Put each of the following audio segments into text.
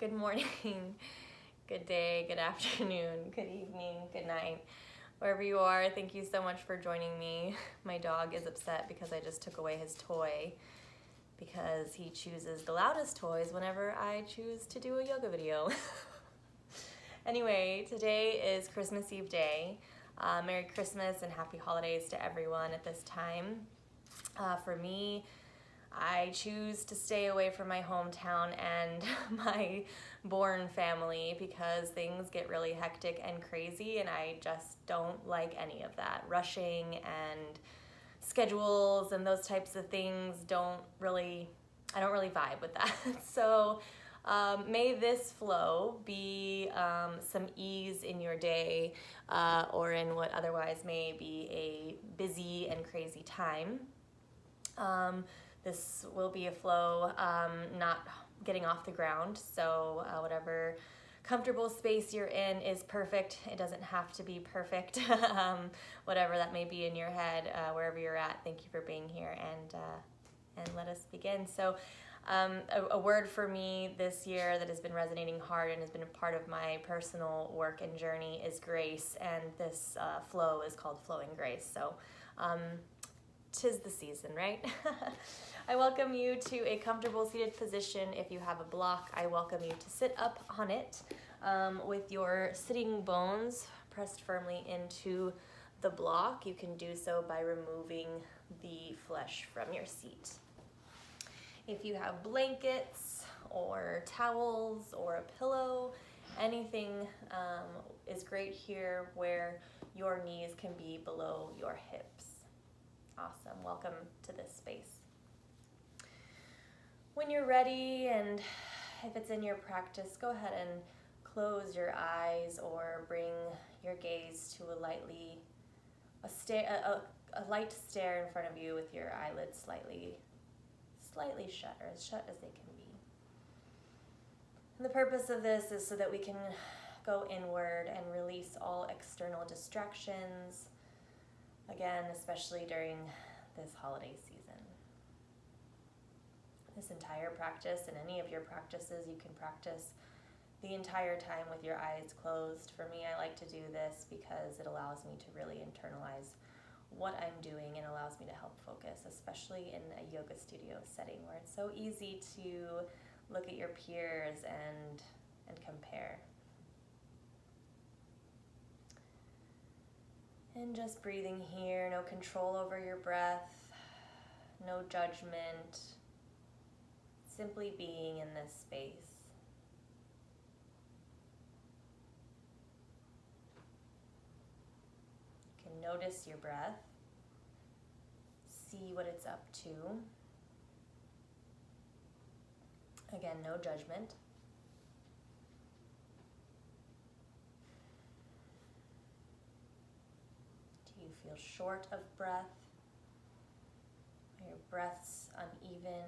Good morning, good day, good afternoon, good evening, good night. Wherever you are, thank you so much for joining me. My dog is upset because I just took away his toy because he chooses the loudest toys whenever I choose to do a yoga video. Anyway, today is Christmas Eve day. Merry Christmas and happy holidays to everyone at this time. For me, I choose to stay away from my hometown and my born family because things get really hectic and crazy, and I just don't like any of that. Rushing and schedules and those types of things I don't really vibe with that. So may this flow be some ease in your day or in what otherwise may be a busy and crazy time. This will be a flow, not getting off the ground, so whatever comfortable space you're in is perfect. It doesn't have to be perfect. Whatever that may be in your head, wherever you're at, thank you for being here, and let us begin. So a word for me this year that has been resonating hard and has been a part of my personal work and journey is grace, and this flow is called Flowing Grace. So 'tis the season, right? I welcome you to a comfortable seated position. If you have a block, I welcome you to sit up on it with your sitting bones pressed firmly into the block. You can do so by removing the flesh from your seat. If you have blankets or towels or a pillow, anything is great here where your knees can be below your hips. Awesome. Welcome to this space. When you're ready, and if it's in your practice, go ahead and close your eyes or bring your gaze to a light stare in front of you with your eyelids slightly shut, or as shut as they can be. And the purpose of this is so that we can go inward and release all external distractions, again, especially during this holiday season. This entire practice, and any of your practices, you can practice the entire time with your eyes closed. For me, I like to do this because it allows me to really internalize what I'm doing and allows me to help focus, especially in a yoga studio setting where it's so easy to look at your peers and compare. And just breathing here, no control over your breath, no judgment, simply being in this space. You can notice your breath, see what it's up to. Again, no judgment. Do you feel short of breath? Are your breaths uneven?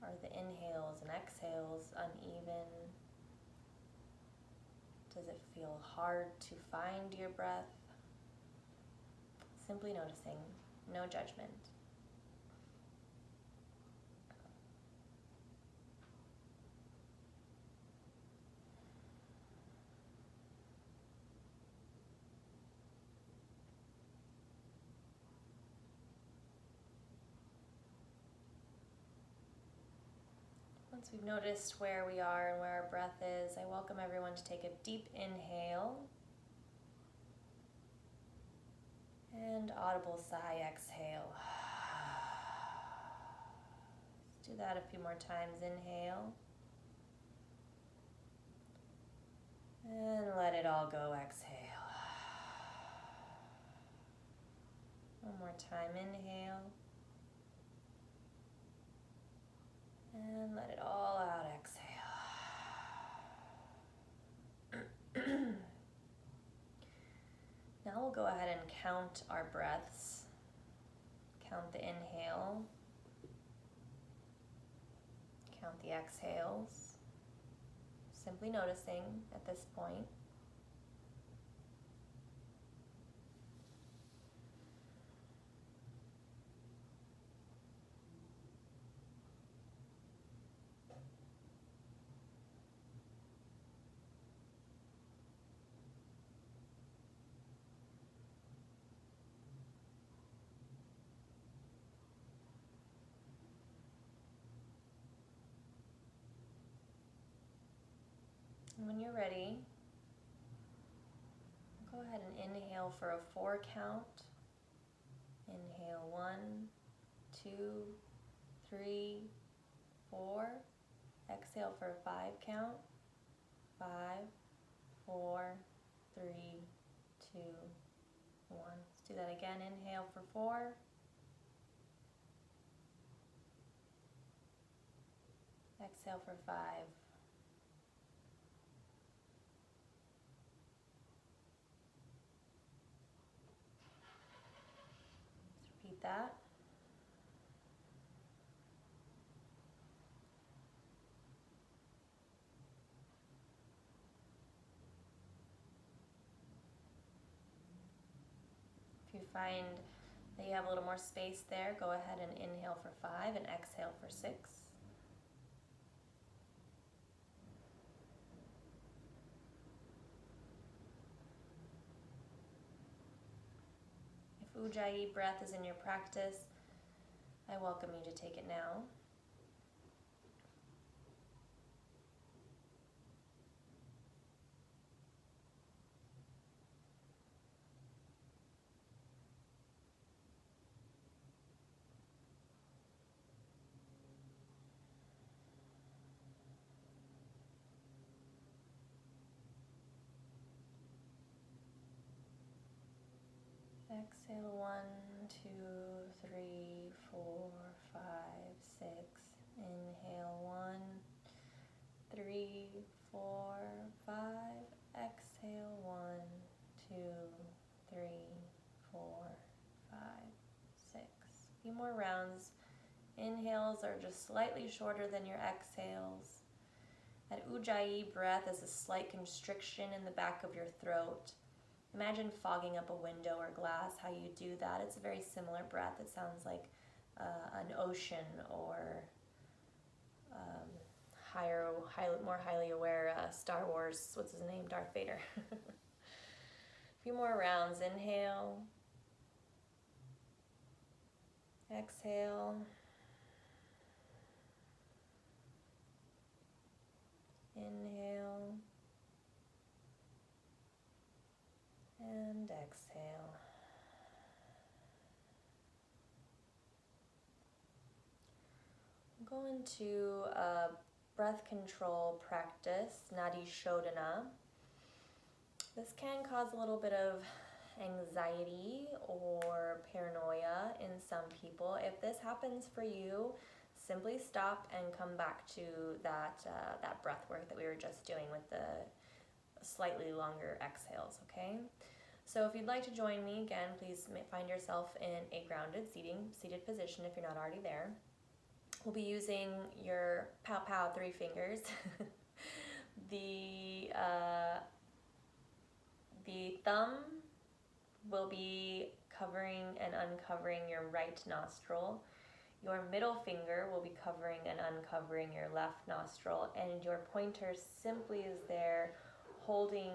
Are the inhales and exhales uneven? Does it feel hard to find your breath? Simply noticing, no judgment. Once we've noticed where we are and where our breath is, I welcome everyone to take a deep inhale and audible sigh exhale. Let's do that a few more times. Inhale and let it all go. Exhale. One more time. Inhale and let it all out. Exhale. Now we'll go ahead and count our breaths. Count the inhale. Count the exhales. Simply noticing at this point. And when you're ready, go ahead and inhale for a 4 count. Inhale 1, 2, 3, 4. Exhale for a 5 count. 5, 4, 3, 2, 1. Let's do that again. Inhale for 4. Exhale for 5. Let's repeat that. If you find that you have a little more space there, go ahead and inhale for 5 and exhale for 6. If Ujjayi breath is in your practice, I welcome you to take it now. Exhale 1, 2, 3, 4, 5, 6. Inhale 1, 3, 4, 5. Exhale 1, 2, 3, 4, 5, 6. A few more rounds. Inhales are just slightly shorter than your exhales. That Ujjayi breath is a slight constriction in the back of your throat. Imagine fogging up a window or glass, how you do that. It's a very similar breath. It sounds like an ocean or more highly aware Star Wars, what's his name, Darth Vader. A few more rounds. Inhale. Exhale. Inhale. And exhale. Go into a breath control practice, Nadi Shodhana. This can cause a little bit of anxiety or paranoia in some people. If this happens for you, simply stop and come back to that breath work that we were just doing with the slightly longer exhales, okay? So if you'd like to join me, again, please find yourself in a grounded seated position if you're not already there. We'll be using your pow 3 fingers. The thumb will be covering and uncovering your right nostril. Your middle finger will be covering and uncovering your left nostril, and your pointer simply is there holding,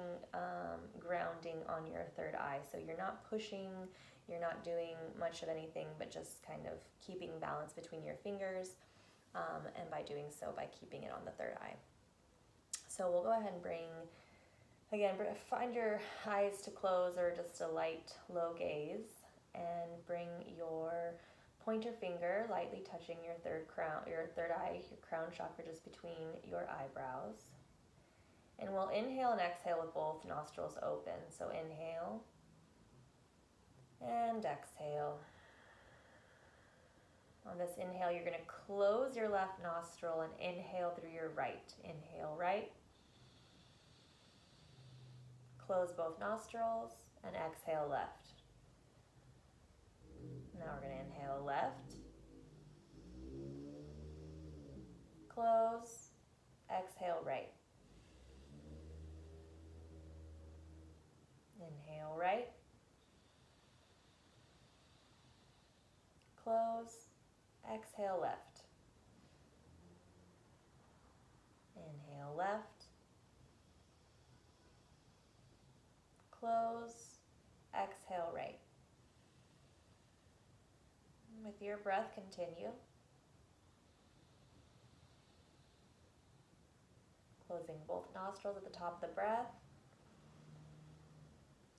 grounding on your third eye. So you're not pushing, you're not doing much of anything, but just kind of keeping balance between your fingers, and by doing so, by keeping it on the third eye. So we'll go ahead and find your eyes to close or just a light, low gaze, and bring your pointer finger lightly touching your third eye, your crown chakra, just between your eyebrows. And we'll inhale and exhale with both nostrils open. So inhale and exhale. On this inhale, you're going to close your left nostril and inhale through your right. Inhale right. Close both nostrils and exhale left. Now we're going to inhale left. Close. Exhale right. Inhale right. Close. Exhale left. Inhale left. Close. Exhale right. With your breath, continue. Closing both nostrils at the top of the breath.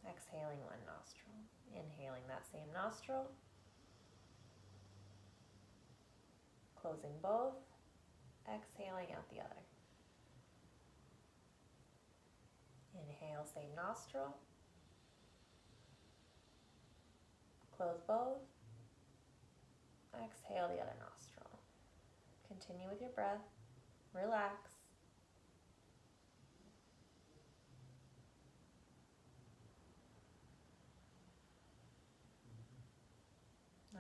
Exhaling one nostril. Inhaling that same nostril. Closing both. Exhaling out the other. Inhale, same nostril. Close both. Exhale the other nostril. Continue with your breath. Relax.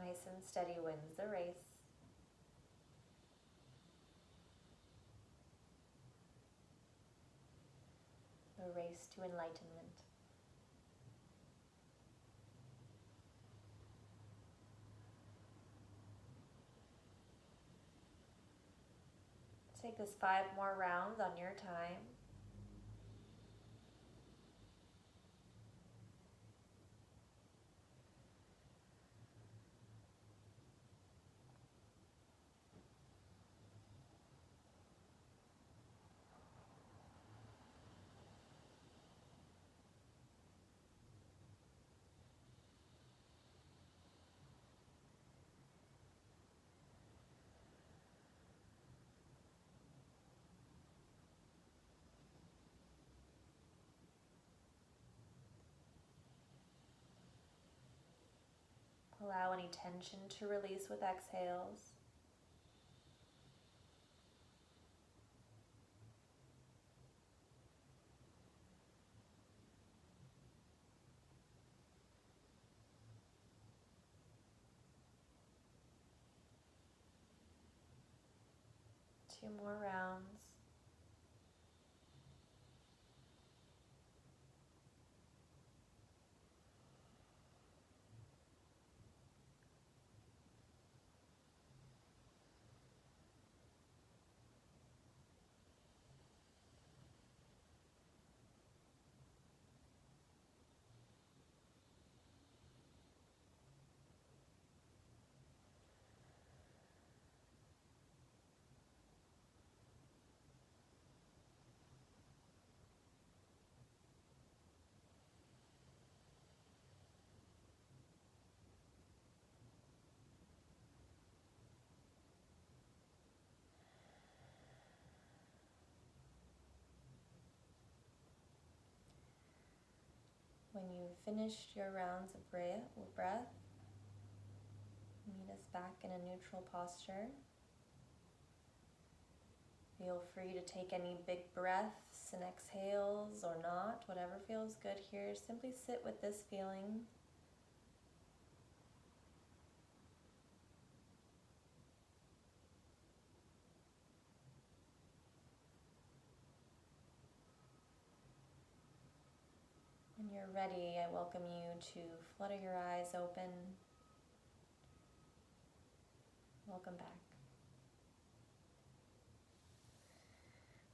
Nice and steady wins the race. The race to enlightenment. Take this 5 more rounds on your time. Allow any tension to release with exhales. Two more rounds. When you've finished your rounds of breath, meet us back in a neutral posture. Feel free to take any big breaths and exhales or not, whatever feels good here. Simply sit with this feeling. When you're ready, I welcome you to flutter your eyes open. Welcome back.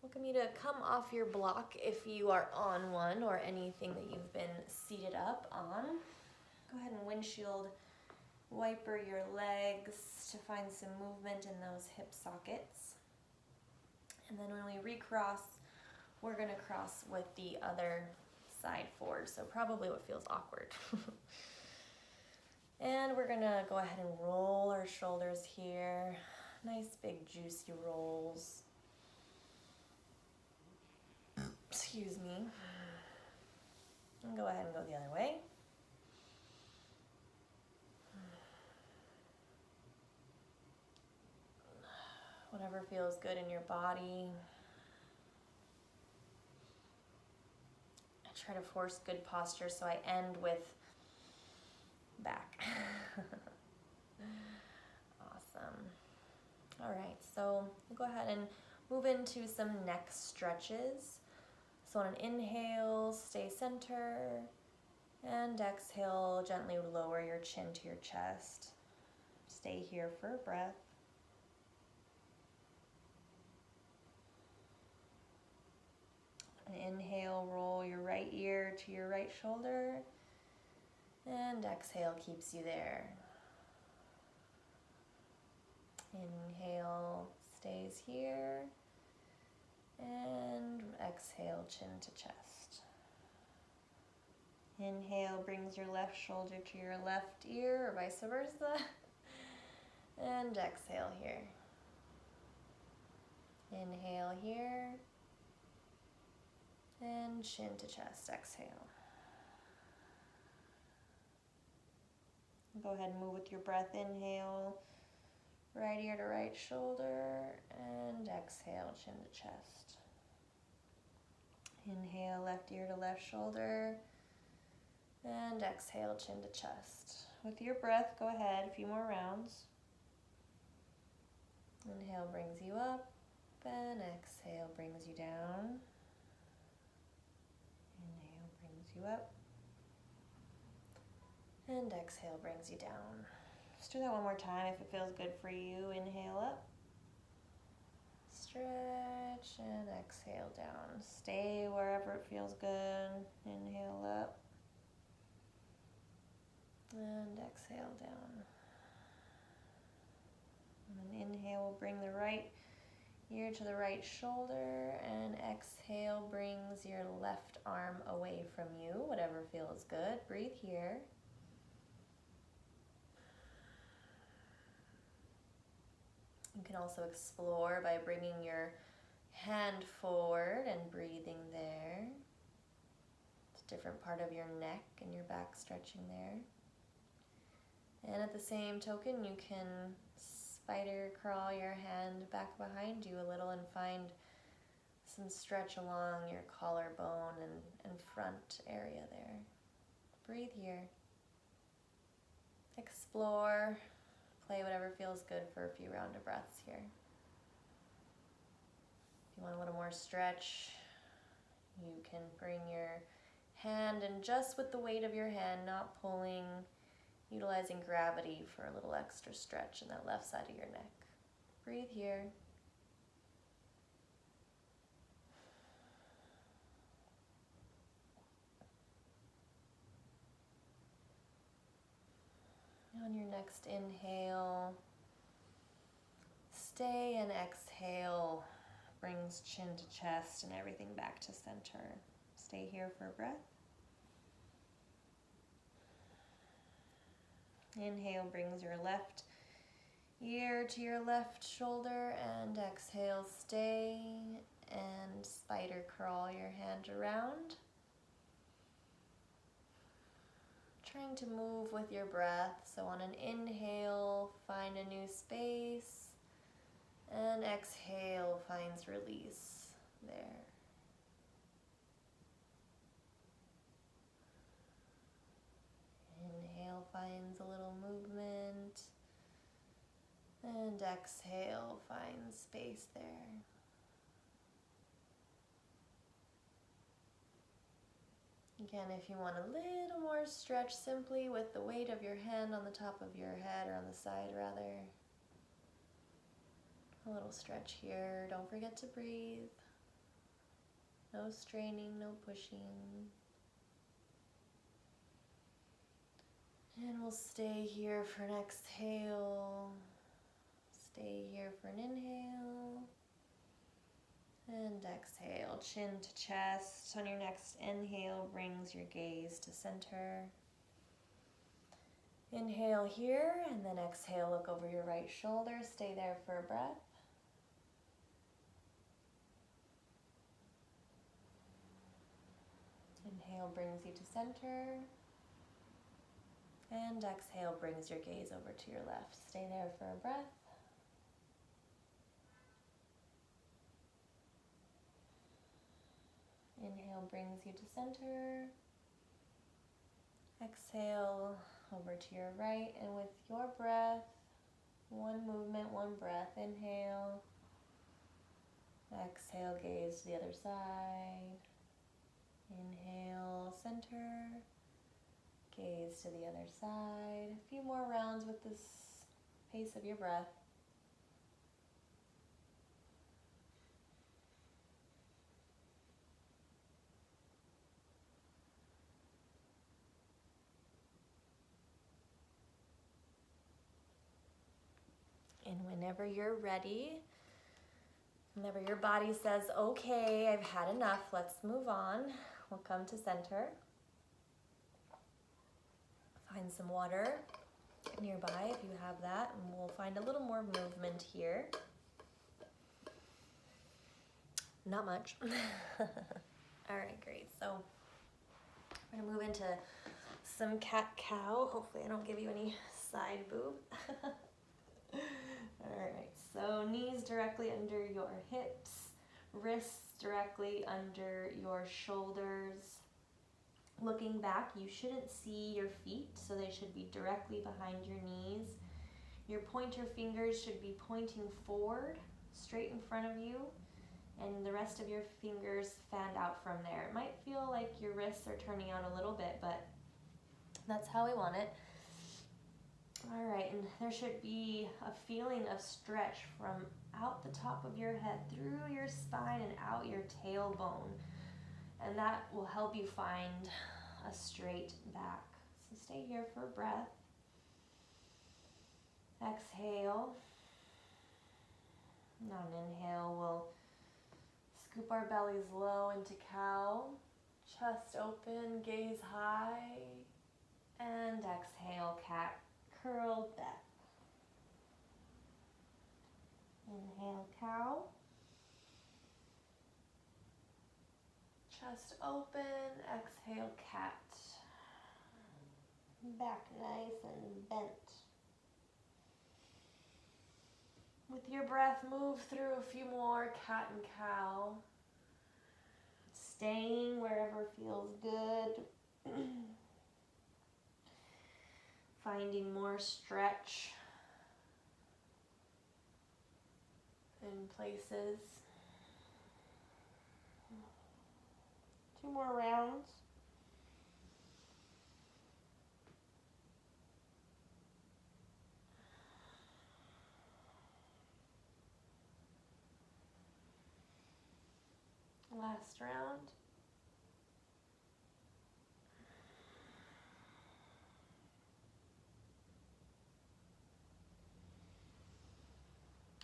Welcome you to come off your block if you are on one or anything that you've been seated up on. Go ahead and windshield wiper your legs to find some movement in those hip sockets. And then when we recross, we're going to cross with the other side forward, so probably what feels awkward. And we're going to go ahead and roll our shoulders here. Nice big juicy rolls. Excuse me. And go ahead and go the other way. Whatever feels good in your body. I try to force good posture so I end with back. Awesome. All right, so we'll go ahead and move into some neck stretches. So on an inhale, stay center, and exhale, gently lower your chin to your chest. Stay here for a breath. And inhale, roll your right ear to your right shoulder, and exhale keeps you there. Inhale stays here, and exhale, chin to chest. Inhale brings your left shoulder to your left ear or vice versa. And exhale here. Inhale here. And chin to chest, exhale. Go ahead and move with your breath. Inhale, right ear to right shoulder, and exhale, chin to chest. Inhale, left ear to left shoulder, and exhale, chin to chest. With your breath, go ahead, a few more rounds. Inhale brings you up, and exhale brings you down. Inhale brings you up, and exhale brings you down. Just do that one more time if it feels good for you. Inhale up, stretch, and exhale down. Stay wherever it feels good. Inhale up, and exhale down. And inhale will bring the right ear to the right shoulder, and exhale brings your left arm away from you, whatever feels good. Breathe here. You can also explore by bringing your hand forward and breathing there. It's a different part of your neck and your back stretching there. And at the same token, you can spider crawl your hand back behind you a little and find some stretch along your collarbone and front area there. Breathe here. Explore. Play whatever feels good for a few round of breaths here. If you want a little more stretch, you can bring your hand and just with the weight of your hand, not pulling, utilizing gravity for a little extra stretch in that left side of your neck. Breathe here. On your next inhale, stay and exhale brings chin to chest and everything back to center. Stay here for a breath. Inhale brings your left ear to your left shoulder, and exhale, stay and spider crawl your hand around. Trying to move with your breath. So on an inhale, find a new space, and exhale finds release there. Inhale finds a little movement, and exhale finds space there. Again, if you want a little more stretch, simply with the weight of your hand on the top of your head, or on the side rather. A little stretch here. Don't forget to breathe. No straining, no pushing. And we'll stay here for an exhale. Stay here for an inhale. And exhale, chin to chest. On your next inhale, brings your gaze to center. Inhale here, and then exhale, look over your right shoulder. Stay there for a breath. Inhale brings you to center. And exhale brings your gaze over to your left. Stay there for a breath. Inhale brings you to center. Exhale over to your right, and with your breath, one movement, one breath. Inhale. Exhale, gaze to the other side. Inhale, center. Gaze to the other side. A few more rounds with this pace of your breath. And whenever you're ready, Whenever your body says, okay, I've had enough, let's move on, we'll come to center. Find some water nearby if you have that, and we'll find a little more movement here. Not much. All right, great. So we're gonna move into some cat-cow. Hopefully I don't give you any side boob. All right, so knees directly under your hips, wrists directly under your shoulders. Looking back, you shouldn't see your feet, so they should be directly behind your knees. Your pointer fingers should be pointing forward, straight in front of you, and the rest of your fingers fanned out from there. It might feel like your wrists are turning out a little bit, but that's how we want it. All right, and there should be a feeling of stretch from out the top of your head, through your spine, and out your tailbone. And that will help you find a straight back. So stay here for breath. Exhale. And on an inhale, we'll scoop our bellies low into cow. Chest open, gaze high. And exhale, cat. Curled back. Inhale, cow. Chest open, exhale, cat. Back nice and bent. With your breath, move through a few more cat and cow. Staying wherever feels good. Finding more stretch in places. 2 more rounds. Last round.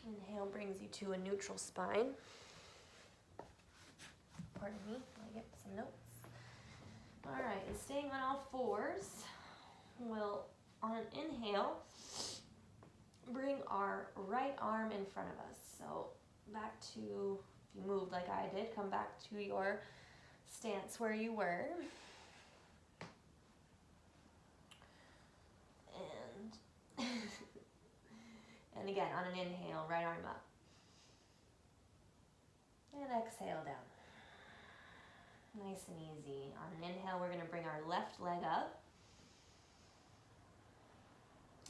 Inhale brings you to a neutral spine. Pardon me, I get some notes. All right, and staying on all fours, we'll, on an inhale, bring our right arm in front of us. So back to, if you moved like I did, come back to your stance where you were. And again, on an inhale, right arm up. And exhale down. Nice and easy. On an inhale, we're going to bring our left leg up.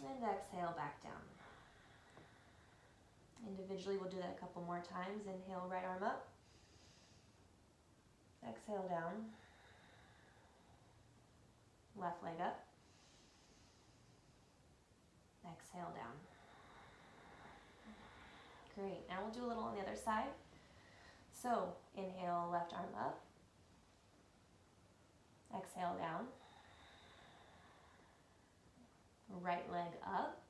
And exhale back down. Individually, we'll do that a couple more times. Inhale, right arm up. Exhale down. Left leg up. Exhale down. Great. Now we'll do a little on the other side. So inhale, left arm up. Exhale down. Right leg up.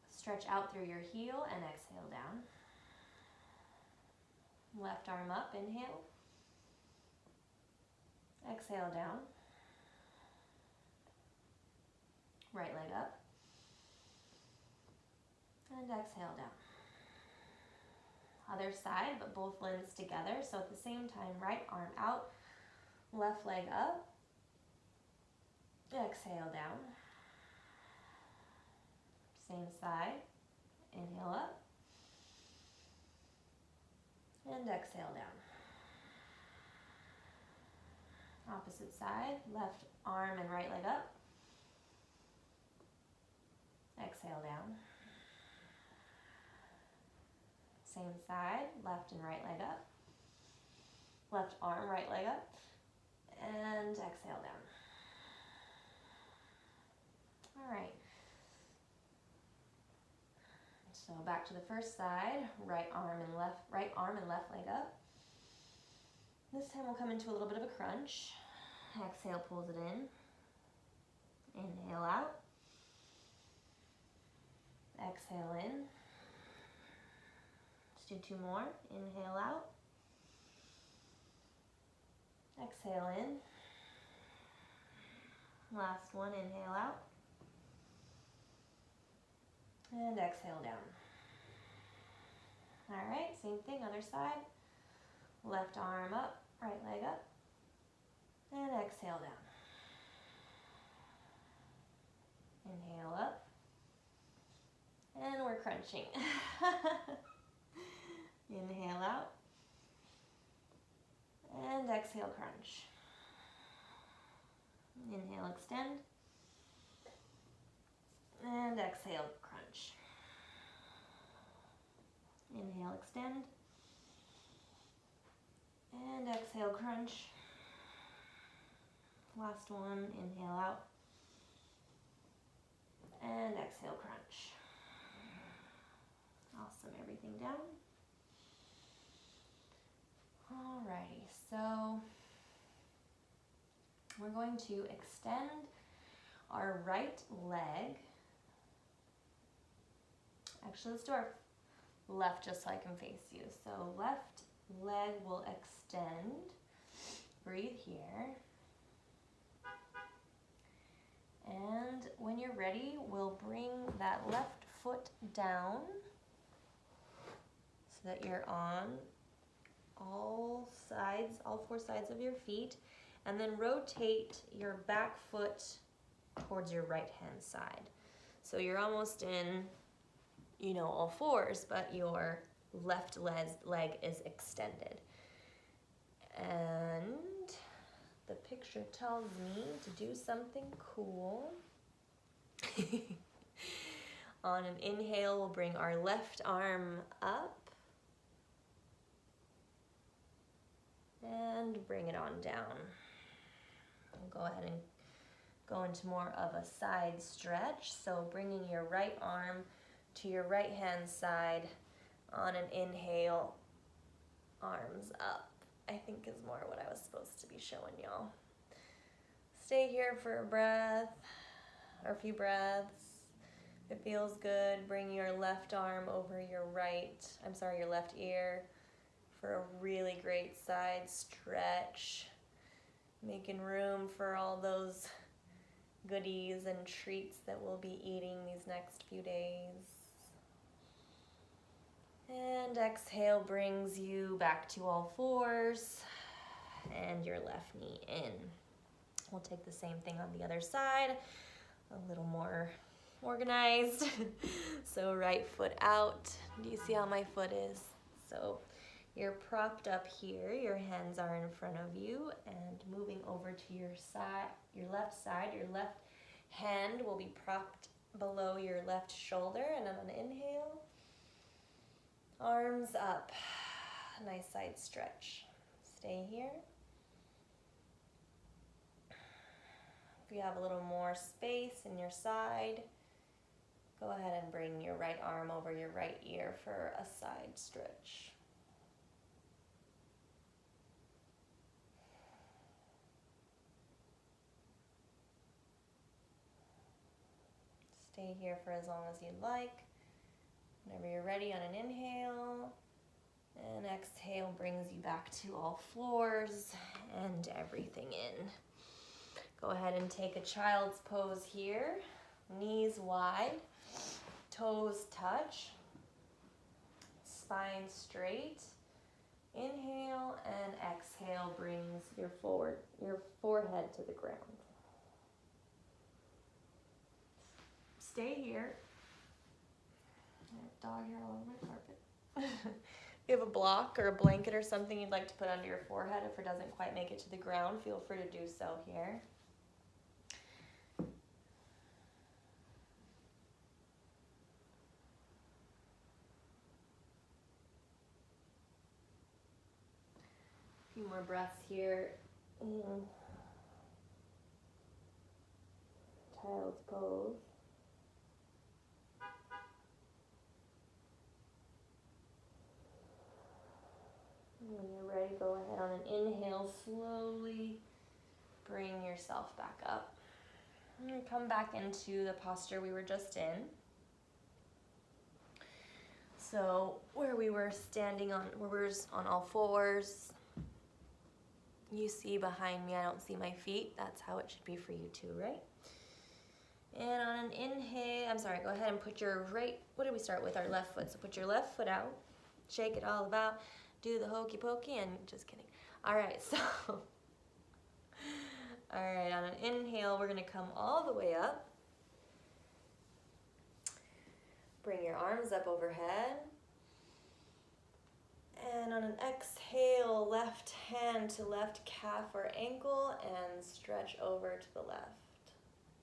Stretch out through your heel and exhale down. Left arm up, inhale. Exhale down. Right leg up. And exhale down. Other side, but both limbs together. So at the same time, right arm out, left leg up. Exhale down. Same side. Inhale up. And exhale down. Opposite side, left arm and right leg up. Exhale down. Same side, left and right leg up. Left arm, right leg up. And exhale down. All right. So back to the first side, right arm and left leg up. This time we'll come into a little bit of a crunch. Exhale, pulls it in. Inhale out. Exhale in. do 2 more. Inhale out. Exhale in. Last one, inhale out. And exhale down. All right, same thing, other side. Left arm up, right leg up. And exhale down. Inhale up. And we're crunching. Inhale out. And exhale, crunch. Inhale, extend. And exhale, crunch. Inhale, extend. And exhale, crunch. Last one, inhale out. And exhale, crunch. Awesome, everything down. Alrighty, so we're going to extend our right leg. Actually, let's do our left just so I can face you. So left leg will extend. Breathe here. And when you're ready, we'll bring that left foot down so that you're on all sides, all 4 sides of your feet, and then rotate your back foot towards your right hand side. So you're almost in, you know, all 4s, but your left leg is extended. And the picture tells me to do something cool. On an inhale, we'll bring our left arm up and bring it on down. We'll go ahead and go into more of a side stretch. So bringing your right arm to your right hand side on an inhale, arms up, I think is more what I was supposed to be showing y'all. Stay here for a breath or a few breaths. If it feels good, bring your left arm over your your left ear for a really great side stretch. Making room for all those goodies and treats that we'll be eating these next few days. And exhale brings you back to all 4s and your left knee in. We'll take the same thing on the other side, a little more organized. So right foot out. Do you see how my foot is? So you're propped up here, your hands are in front of you, and moving over to your side, your left side, your left hand will be propped below your left shoulder, and on an inhale, arms up, nice side stretch. Stay here. If you have a little more space in your side, go ahead and bring your right arm over your right ear for a side stretch. Stay here for as long as you'd like. Whenever you're ready, on an inhale, and exhale brings you back to all 4s and everything in. Go ahead and take a child's pose here. Knees wide, toes touch, spine straight. Inhale and exhale brings your forehead to the ground. Stay here. Dog hair all over my carpet. If you have a block or a blanket or something you'd like to put under your forehead, if it doesn't quite make it to the ground, feel free to do so here. A few more breaths here. Child's pose. When you're ready, go ahead on an inhale, slowly bring yourself back up. And come back into the posture we were just in. So where we were standing on, where we were on all fours, you see behind me, I don't see my feet. That's how it should be for you too, right? And on an inhale, I'm sorry, go ahead and put your right, what did we start with? Our left foot. So put your left foot out, shake it all about, do the hokey pokey, and just kidding. All right, so, all right, on an inhale, we're gonna come all the way up. Bring your arms up overhead. And on an exhale, left hand to left calf or ankle and stretch over to the left.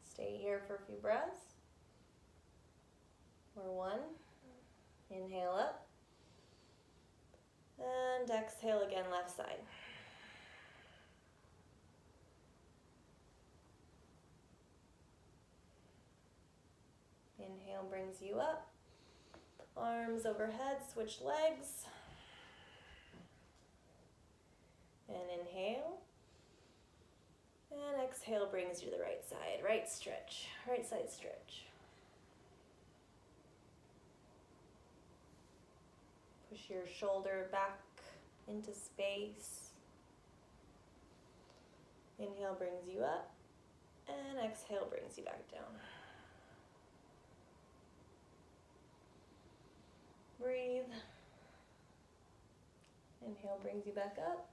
Stay here for a few breaths. Or one. Inhale up. And exhale again, left side. Inhale brings you up. Arms overhead, switch legs. And inhale. And exhale brings you to the right side. Right stretch, right side stretch. Push your shoulder back into space. Inhale brings you up. And exhale brings you back down. Breathe. Inhale brings you back up.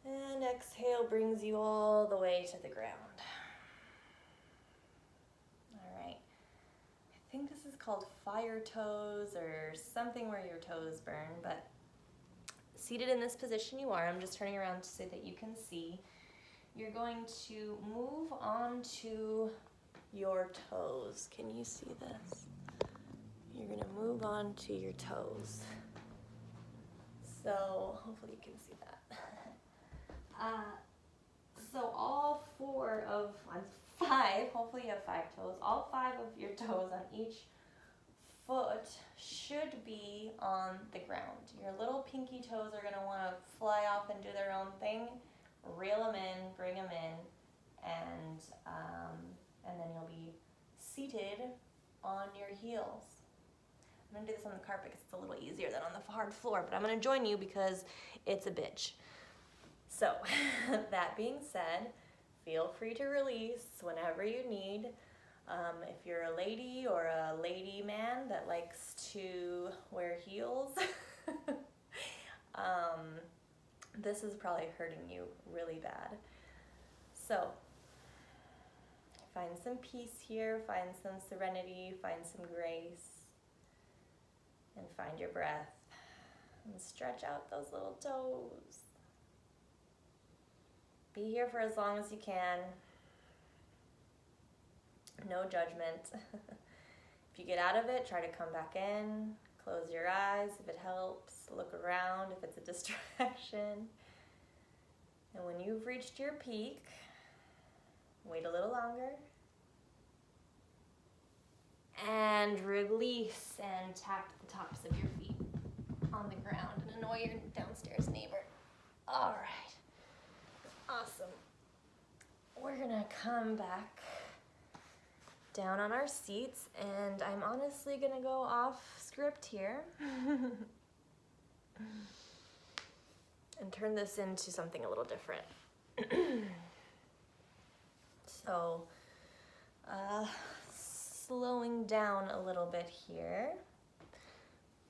And exhale brings you all the way to the ground. All right. I think this is called fire toes or something where your toes burn, but seated in this position you are, I'm just turning around so that you can see. You're going to move on to your toes. Can you see this? You're going to move on to your toes. So hopefully you can see that. So all five, hopefully you have 5 toes, all 5 of your toes on each foot should be on the ground. Your little pinky toes are going to want to fly off and do their own thing. Reel them in, bring them in, and then you'll be seated on your heels. I'm going to do this on the carpet because it's a little easier than on the hard floor, but I'm going to join you because it's a bitch. So, that being said, feel free to release whenever you need. If you're a lady or a lady man that likes to wear heels, this is probably hurting you really bad. So, find some peace here, find some serenity, find some grace, and find your breath. And stretch out those little toes. Be here for as long as you can. No judgment. If you get out of it, try to come back in. Close your eyes if it helps. Look around if it's a distraction. And when you've reached your peak, wait a little longer. And release and tap the tops of your feet on the ground and annoy your downstairs neighbor. All right. Awesome. We're gonna come back down on our seats, and I'm honestly gonna go off script here and turn this into something a little different. So, slowing down a little bit here.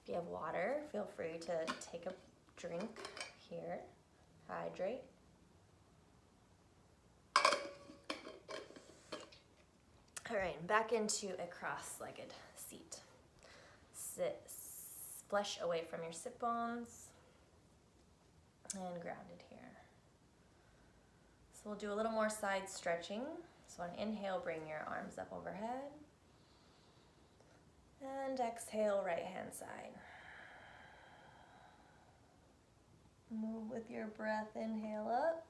If you have water, feel free to take a drink here. Hydrate. All right, back into a cross-legged seat. Sit, flesh away from your sit bones, and grounded here. So we'll do a little more side stretching. So on inhale, bring your arms up overhead. And exhale, right hand side. Move with your breath, inhale up.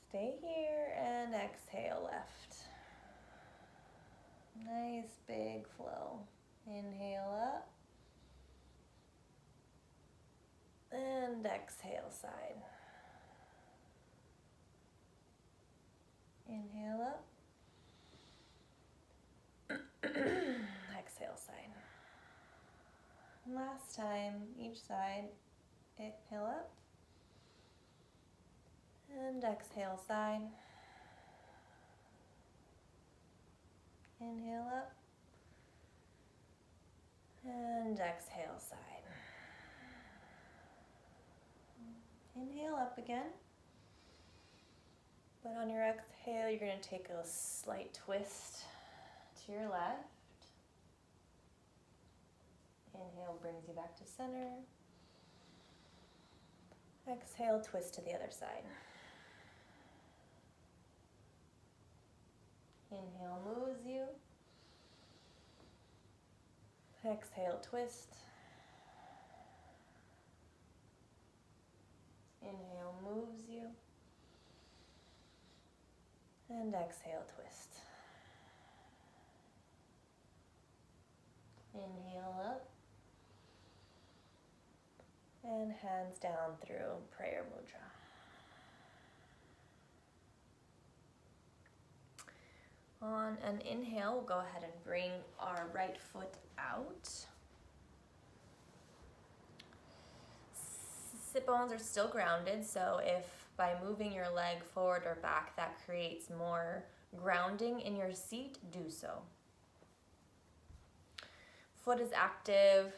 Stay here and exhale left. Nice big flow. Inhale up. And exhale side. Inhale up. Exhale Last time, each side. Inhale up. And exhale, side. Inhale up. And exhale, side. Inhale up again. But on your exhale, you're going to take a slight twist to your left. Inhale brings you back to center. Exhale, twist to the other side. Inhale moves you. Exhale, twist. Inhale moves you. And exhale, twist. Inhale up. And hands down through prayer mudra. On an inhale, we'll go ahead and bring our right foot out. Sit bones are still grounded, so if by moving your leg forward or back that creates more grounding in your seat, do so. Foot is active.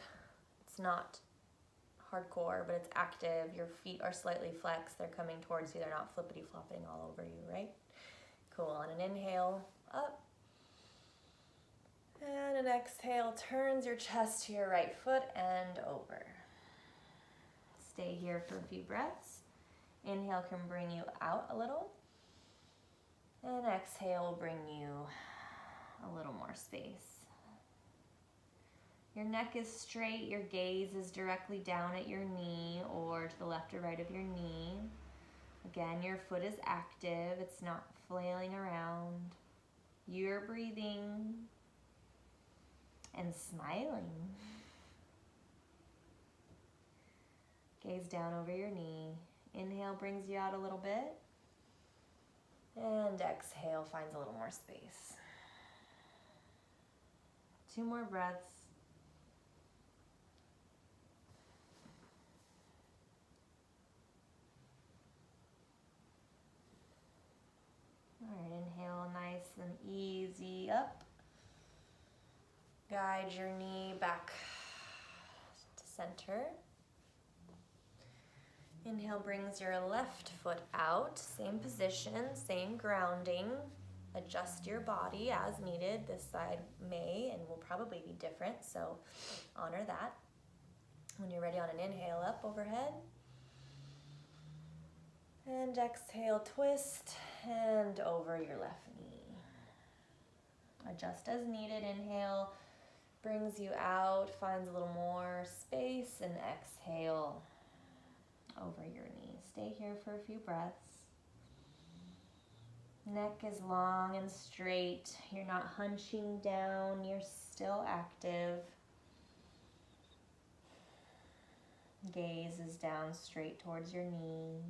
It's not hardcore, but it's active. Your feet are slightly flexed. They're coming towards you. They're not flippity-flopping all over you, right? Cool. On an inhale, up. And an exhale turns your chest to your right foot and over. Stay here for a few breaths. Inhale can bring you out a little. And exhale will bring you a little more space. Your neck is straight, your gaze is directly down at your knee or to the left or right of your knee. Again, your foot is active, it's not flailing around. You're breathing and smiling. Gaze down over your knee. Inhale brings you out a little bit. And exhale finds a little more space. 2 more breaths. All right, inhale nice and easy up. Guide your knee back to center. Inhale brings your left foot out, same position, same grounding. Adjust your body as needed. This side may and will probably be different, so honor that. When you're ready, on an inhale, up overhead. And exhale, twist, and over your left knee. Adjust as needed. Inhale brings you out, finds a little more space, and exhale over your knee. Stay here for a few breaths. Neck is long and straight. You're not hunching down. You're still active. Gaze is down straight towards your knee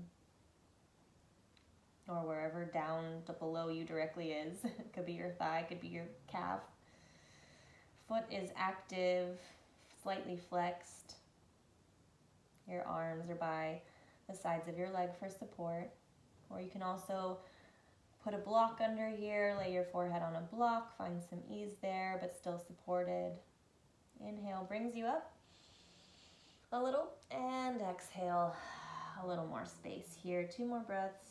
or wherever down to below you directly is. It could be your thigh, it could be your calf. Foot is active, slightly flexed. Your arms are by the sides of your leg for support. Or you can also put a block under here, lay your forehead on a block, find some ease there, but still supported. Inhale brings you up a little, and exhale, a little more space here. 2 more breaths.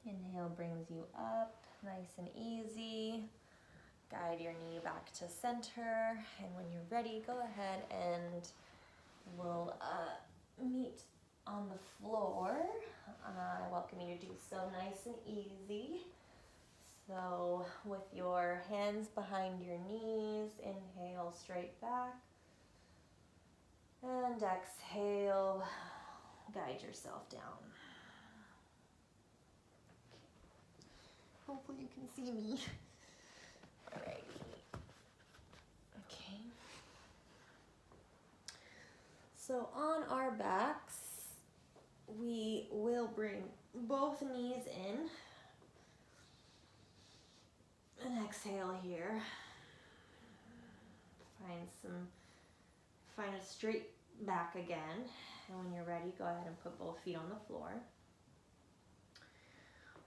Inhale brings you up, nice and easy. Guide your knee back to center, and when you're ready, go ahead and we'll meet on the floor. I welcome you to do so nice and easy. So with your hands behind your knees, inhale straight back, and exhale, guide yourself down. Hopefully you can see me. All right. Okay. So on our backs, we will bring both knees in and exhale here. Find a straight back again. And when you're ready, go ahead and put both feet on the floor.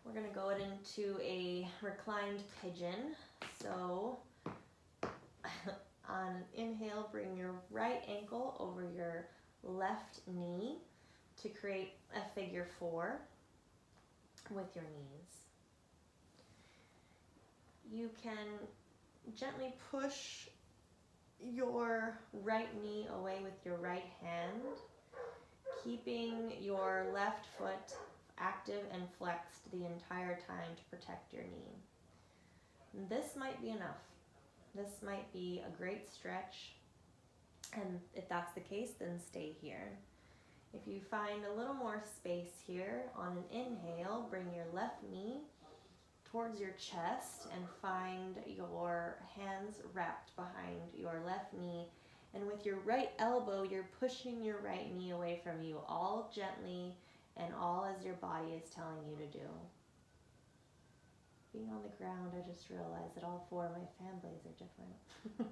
We're gonna go into a reclined pigeon. So on an inhale, bring your right ankle over your left knee to create a figure 4 with your knees. You can gently push your right knee away with your right hand, keeping your left foot active and flexed the entire time to protect your knee. This might be enough. This might be a great stretch, and if that's the case, then stay here. If you find a little more space here, on an inhale, bring your left knee towards your chest and find your hands wrapped behind your left knee. And with your right elbow, you're pushing your right knee away from you, all gently and all as your body is telling you to do. Being on the ground, I just realized that all 4 of my fan blades are different.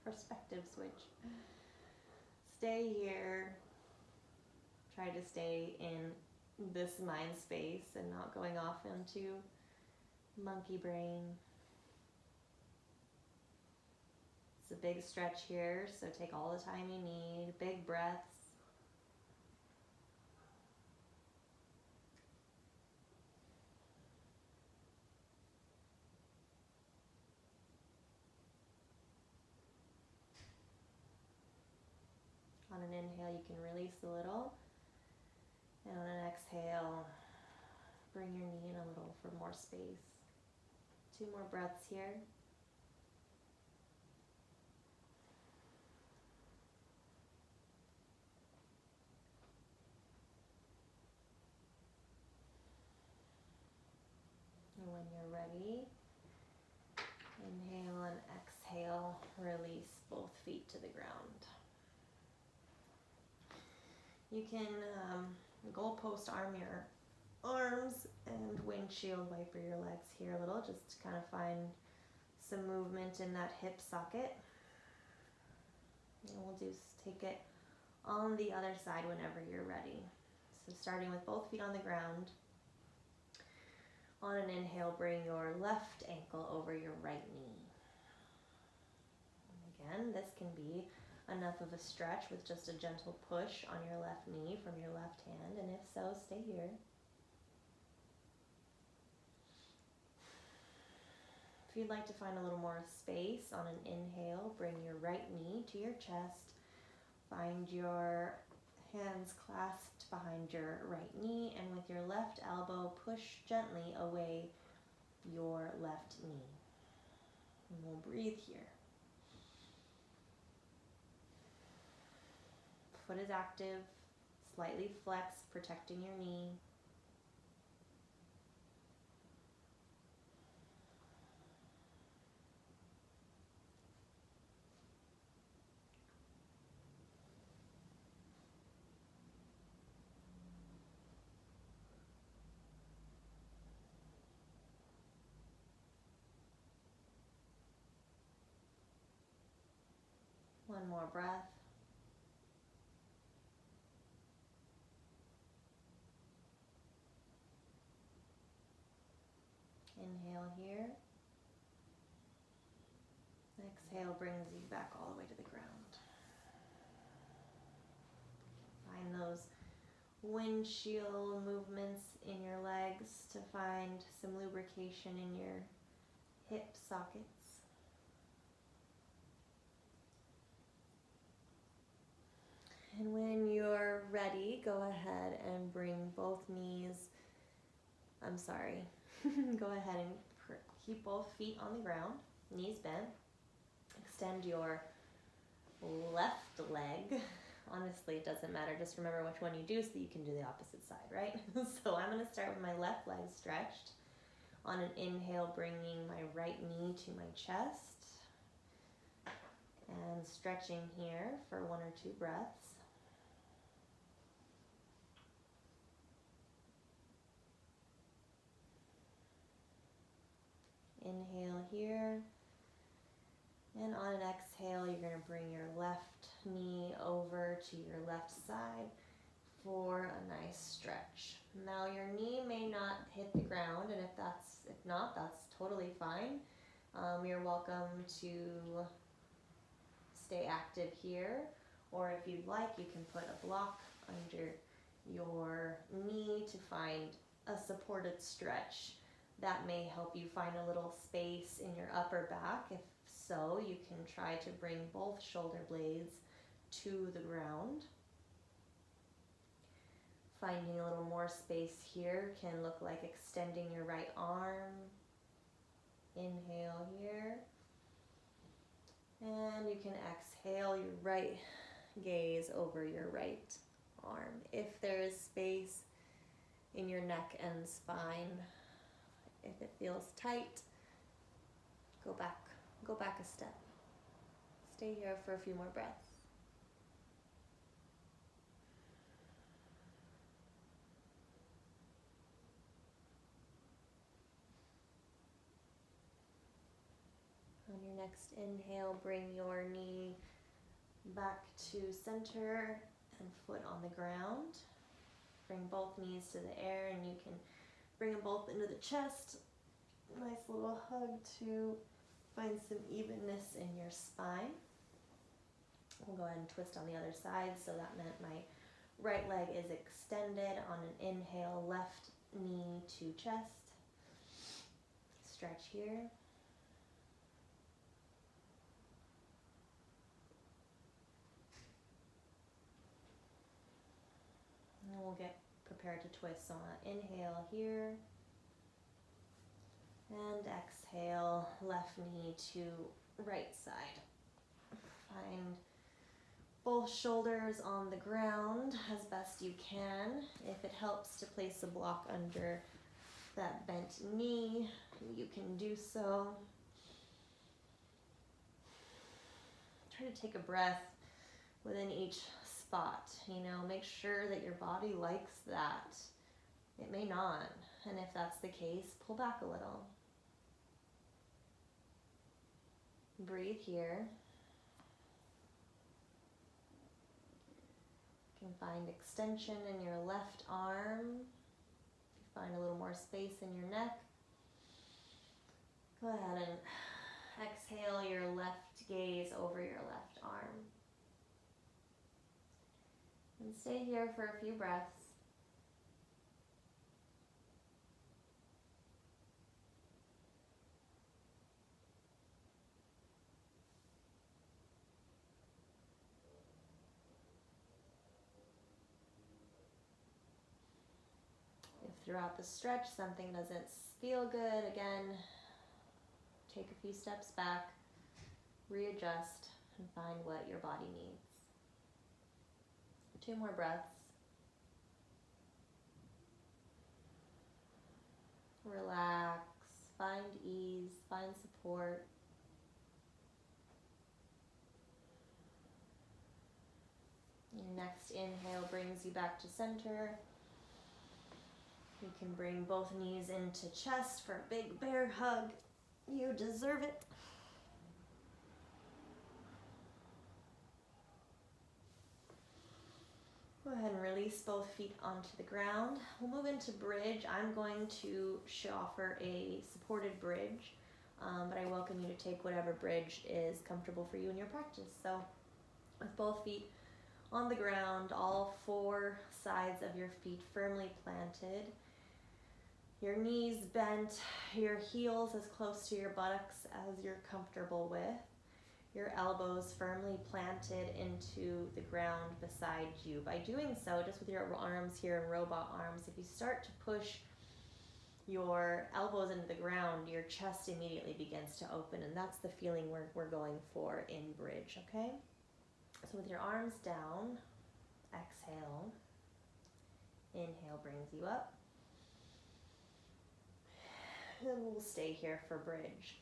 Perspective switch. Stay here. Try to stay in this mind space and not going off into monkey brain. It's a big stretch here, so take all the time you need. Big breaths. On an inhale, you can release a little. And on an exhale, bring your knee in a little for more space. 2 more breaths here. And when you're ready, inhale and exhale, release both feet to the ground. You can goalpost arm your arms and windshield wiper your legs here a little, just to kind of find some movement in that hip socket. And we'll just take it on the other side whenever you're ready. So starting with both feet on the ground. On an inhale, bring your left ankle over your right knee. And again, this can be enough of a stretch with just a gentle push on your left knee from your left hand, and if so, stay here. If you'd like to find a little more space, on an inhale, bring your right knee to your chest. Find your hands clasped behind your right knee, and with your left elbow, push gently away your left knee. And we'll breathe here. Foot is active, slightly flexed, protecting your knee. One more breath. Inhale here. Exhale brings you back all the way to the ground. Find those windshield movements in your legs to find some lubrication in your hip sockets. And when you're ready, go ahead and bring both knees, go ahead and keep both feet on the ground, knees bent. Extend your left leg. Honestly, it doesn't matter. Just remember which one you do so you can do the opposite side, right? So I'm going to start with my left leg stretched. On an inhale, bringing my right knee to my chest. And stretching here for 1 or 2 breaths. Inhale here. And on an exhale, you're going to bring your left knee over to your left side for a nice stretch. Now your knee may not hit the ground, and if not, that's totally fine. You're welcome to stay active here, or if you'd like, you can put a block under your knee to find a supported stretch. That may help you find a little space in your upper back. If so, you can try to bring both shoulder blades to the ground. Finding a little more space here can look like extending your right arm. Inhale here. And you can exhale your right gaze over your right arm. If there is space in your neck and spine, if it feels tight, go back a step. Stay here for a few more breaths. On your next inhale, bring your knee back to center and foot on the ground. Bring both knees to the air, and you can bring them both into the chest. Nice little hug to find some evenness in your spine. We'll go ahead and twist on the other side. So that meant my right leg is extended. On an inhale, left knee to chest. Stretch here. And we'll get prepared to twist. So inhale here. And exhale, left knee to right side. Find both shoulders on the ground as best you can. If it helps to place a block under that bent knee, you can do so. Try to take a breath within each spot. Make sure that your body likes that. It may not, and if that's the case, pull back a little. Breathe here. You can find extension in your left arm. If you find a little more space in your neck, go ahead and exhale your left gaze over your left arm. And stay here for a few breaths. If throughout the stretch something doesn't feel good, again, take a few steps back, readjust, and find what your body needs. 2 more breaths. Relax, find ease, find support. Your next inhale brings you back to center. You can bring both knees into chest for a big bear hug. You deserve it. Go ahead and release both feet onto the ground. We'll move into bridge. I'm going to offer a supported bridge, but I welcome you to take whatever bridge is comfortable for you in your practice. So with both feet on the ground, all 4 sides of your feet firmly planted, your knees bent, your heels as close to your buttocks as you're comfortable with. Your elbows firmly planted into the ground beside you. By doing so, just with your arms here in robot arms, if you start to push your elbows into the ground, your chest immediately begins to open, and that's the feeling we're going for in bridge, okay? So with your arms down, exhale. Inhale brings you up. And we'll stay here for bridge.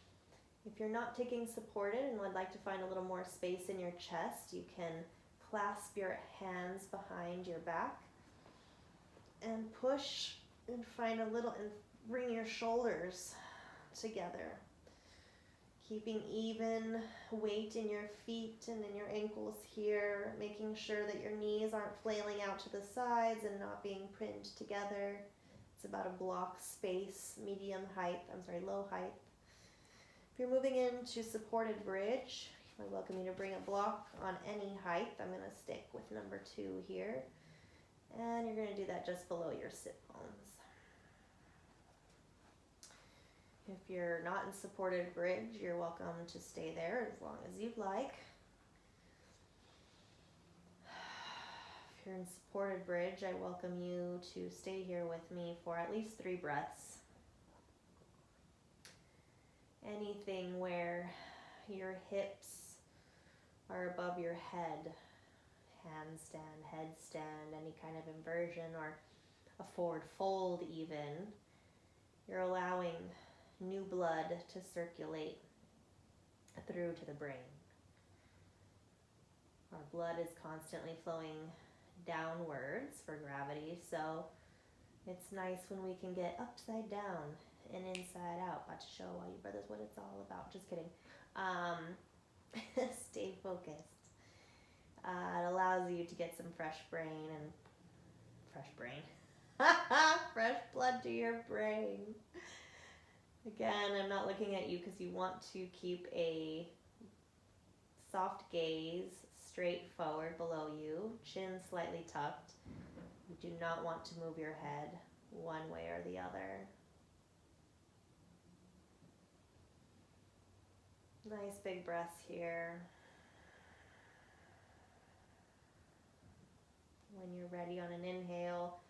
If you're not taking supported and would like to find a little more space in your chest, you can clasp your hands behind your back and push and find and bring your shoulders together. Keeping even weight in your feet and in your ankles here, making sure that your knees aren't flailing out to the sides and not being pinned together. It's about a block space, low height. If you're moving into supported bridge, I welcome you to bring a block on any height. I'm going to stick with number 2 here. And you're going to do that just below your sit bones. If you're not in supported bridge, you're welcome to stay there as long as you'd like. If you're in supported bridge, I welcome you to stay here with me for at least 3 breaths. Anything where your hips are above your head, handstand, headstand, any kind of inversion or a forward fold even, you're allowing new blood to circulate through to the brain. Our blood is constantly flowing downwards for gravity, so it's nice when we can get upside down and inside out. About to show all you brothers what it's all about. Just kidding. Stay focused. It allows you to get some fresh blood to your brain. Again, I'm not looking at you because you want to keep a soft gaze straight forward below you, chin slightly tucked. You do not want to move your head one way or the other. Nice big breaths here. When you're ready on an inhale,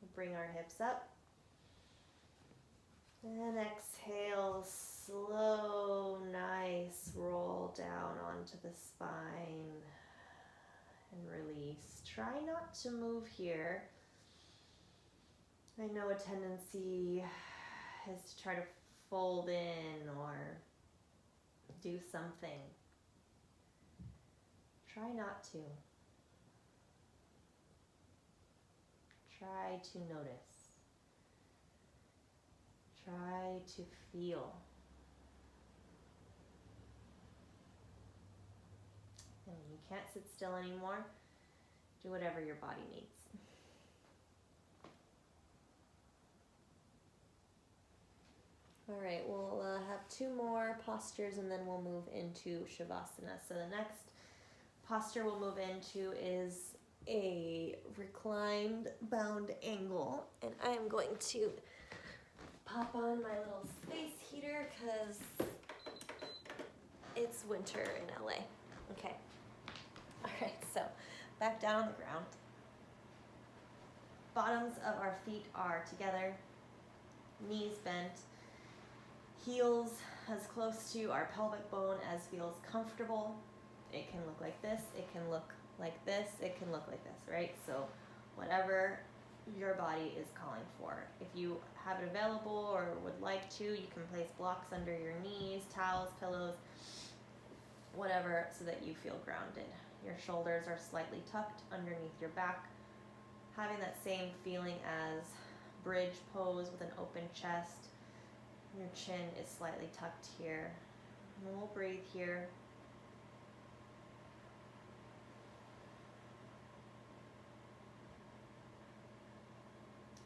we'll bring our hips up. And exhale, slow, nice roll down onto the spine and release. Try not to move here. I know a tendency is to try to fold in or do something. Try not to. Try to notice. Try to feel. And when you can't sit still anymore, do whatever your body needs. All right, we'll have 2 more postures and then we'll move into Shavasana. So the next posture we'll move into is a reclined bound angle. And I am going to pop on my little space heater because it's winter in LA. Okay. All right, so back down on the ground. Bottoms of our feet are together, knees bent, heels as close to our pelvic bone as feels comfortable. It can look like this, it can look like this, it can look like this, right? So whatever your body is calling for. If you have it available or would like to, you can place blocks under your knees, towels, pillows, whatever, so that you feel grounded. Your shoulders are slightly tucked underneath your back, having that same feeling as bridge pose with an open chest. Your chin is slightly tucked here. And we'll breathe here.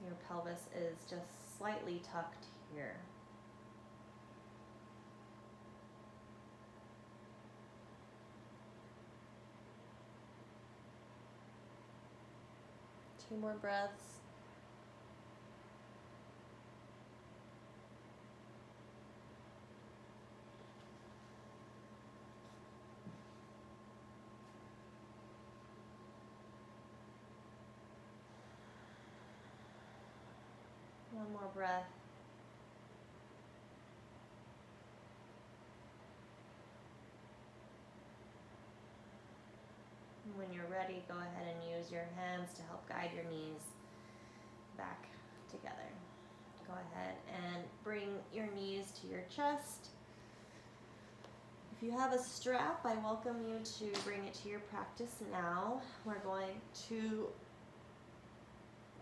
Your pelvis is just slightly tucked here. Two more breaths. One more breath. And when you're ready, go ahead and use your hands to help guide your knees back together. Go ahead and bring your knees to your chest. If you have a strap, I welcome you to bring it to your practice now. We're going to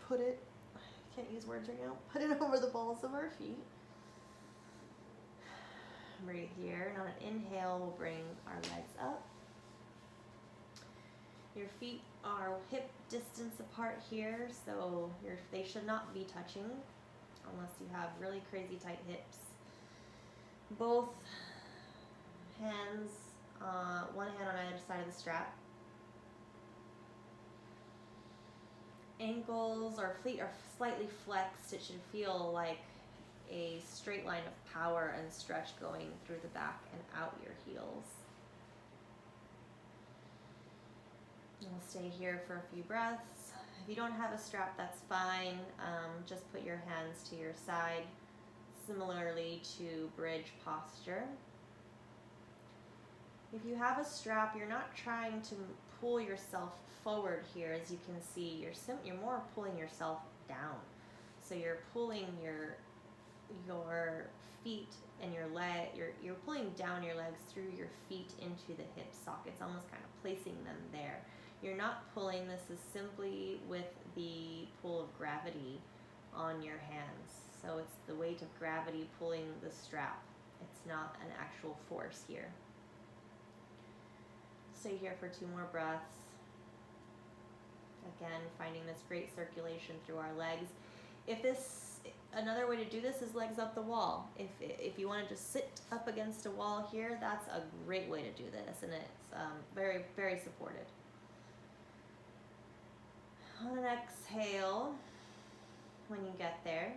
put it, I can't use words right now, put it over the balls of our feet. breathe here. And on an inhale, we'll bring our legs up. Your feet are hip distance apart here, so they should not be touching unless you have really crazy tight hips. Both hands, one hand on either side of the strap. Ankles or feet are slightly flexed. It should feel like a straight line of power and stretch going through the back and out your heels. We'll stay here for a few breaths. If you don't have a strap, that's fine. Just put your hands to your side, similarly to bridge posture. If you have a strap, you're not trying to pull yourself forward here. As you can see, you're more pulling yourself down. So you're pulling your feet and your leg, you're pulling down your legs through your feet into the hip sockets, almost kind of placing them there. You're not pulling. This is simply with the pull of gravity on your hands. So it's the weight of gravity pulling the strap. It's not an actual force here. Stay here for 2 more breaths. Again, finding this great circulation through our legs. Another way to do this is legs up the wall. If you want to just sit up against a wall here, that's a great way to do this, and it's very, very supported. On an exhale, when you get there,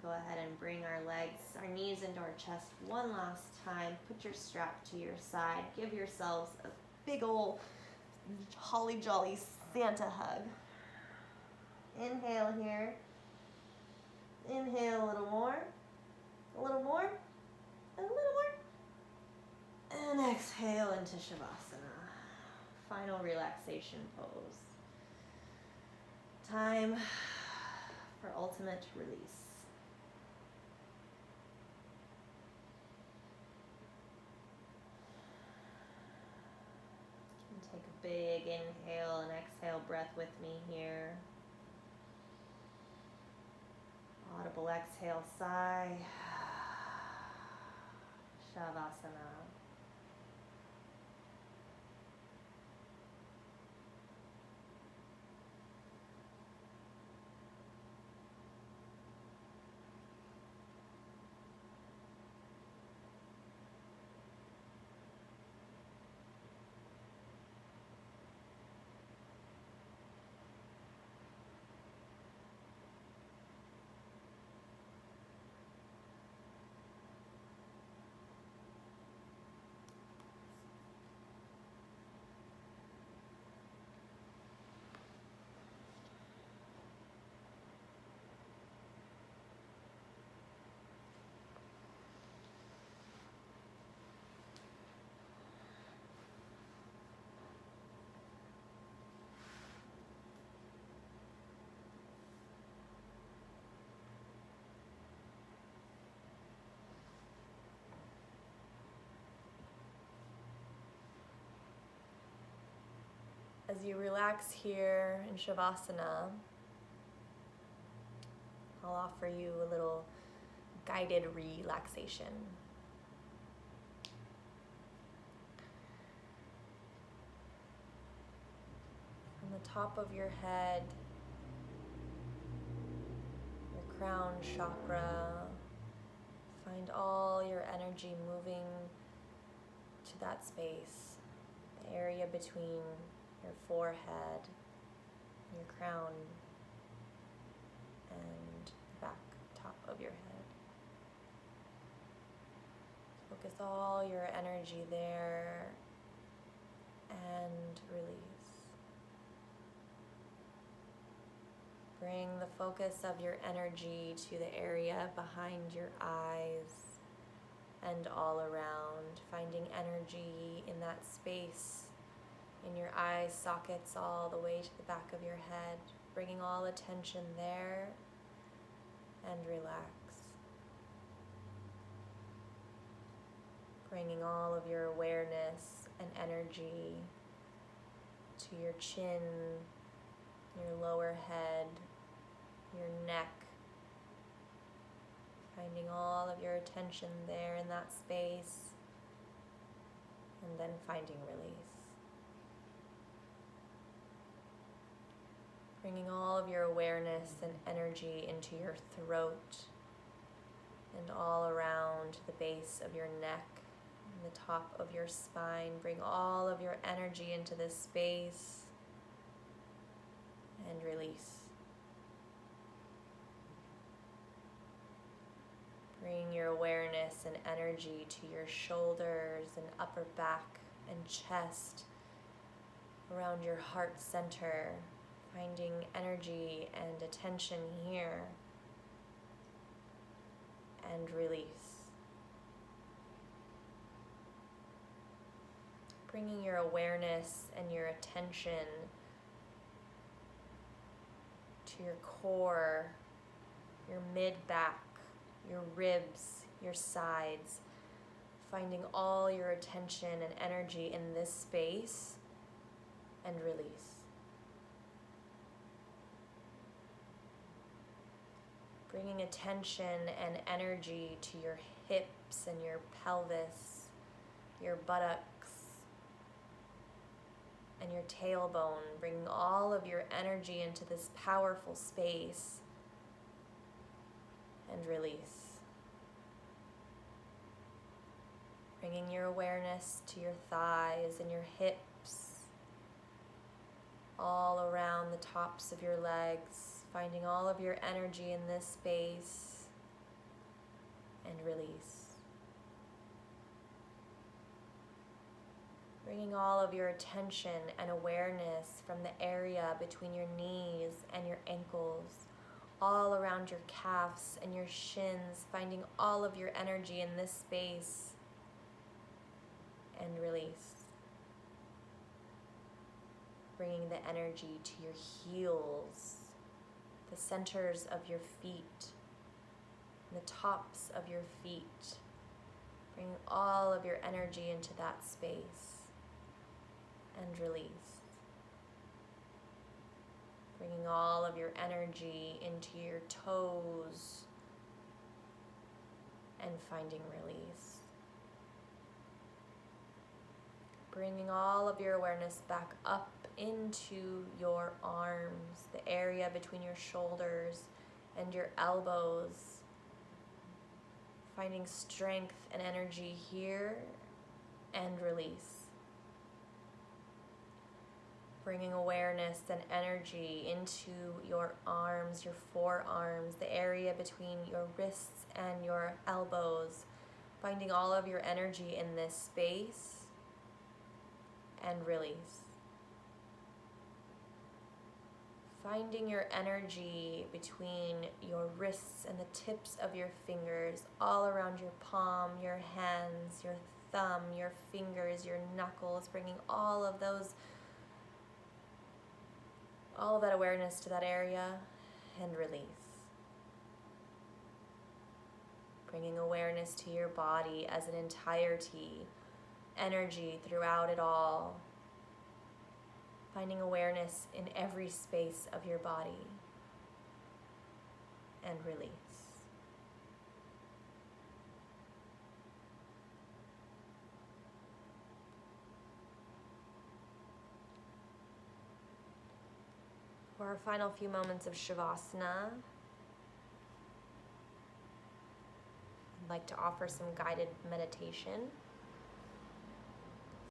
go ahead and bring our knees into our chest one last time. Put your strap to your side. Give yourselves a big ol' holly jolly Santa hug. Inhale here. Inhale a little more. A little more. And a little more. And exhale into Shavasana. Final relaxation pose. Time for ultimate release. Take a big inhale and exhale breath with me here. Audible exhale, sigh. Shavasana. As you relax here in Shavasana, I'll offer you a little guided relaxation. From the top of your head, your crown chakra, find all your energy moving to that space, the area between your forehead, your crown, and the back top of your head. Focus all your energy there and release. Bring the focus of your energy to the area behind your eyes and all around, finding energy in that space, in your eye sockets all the way to the back of your head, bringing all attention there and relax. Bringing all of your awareness and energy to your chin, your lower head, your neck, Finding all of your attention there in that space, and then finding release. Bringing all of your awareness and energy into your throat and all around the base of your neck and the top of your spine. Bring all of your energy into this space and release. Bring your awareness and energy to your shoulders and upper back and chest, around your heart center, finding energy and attention here, and release. Bringing your awareness and your attention to your core, your mid-back, your ribs, your sides, finding all your attention and energy in this space, and release. Bringing attention and energy to your hips and your pelvis, your buttocks, and your tailbone, bringing all of your energy into this powerful space, and release. Bringing your awareness to your thighs and your hips, all around the tops of your legs, finding all of your energy in this space, and release. Bringing all of your attention and awareness from the area between your knees and your ankles, all around your calves and your shins, finding all of your energy in this space, and release. Bringing the energy to your heels, the centers of your feet, and the tops of your feet. Bringing all of your energy into that space, and release. Bringing all of your energy into your toes, and finding release. Bringing all of your awareness back up into your arms, the area between your shoulders and your elbows. Finding strength and energy here, and release. Bringing awareness and energy into your arms, your forearms, the area between your wrists and your elbows. Finding all of your energy in this space, and release. Finding your energy between your wrists and the tips of your fingers, all around your palm, your hands, your thumb, your fingers, your knuckles, bringing all of that awareness to that area, and release. Bringing awareness to your body as an entirety, energy throughout it all. Finding awareness in every space of your body, and release. For our final few moments of Shavasana, I'd like to offer some guided meditation.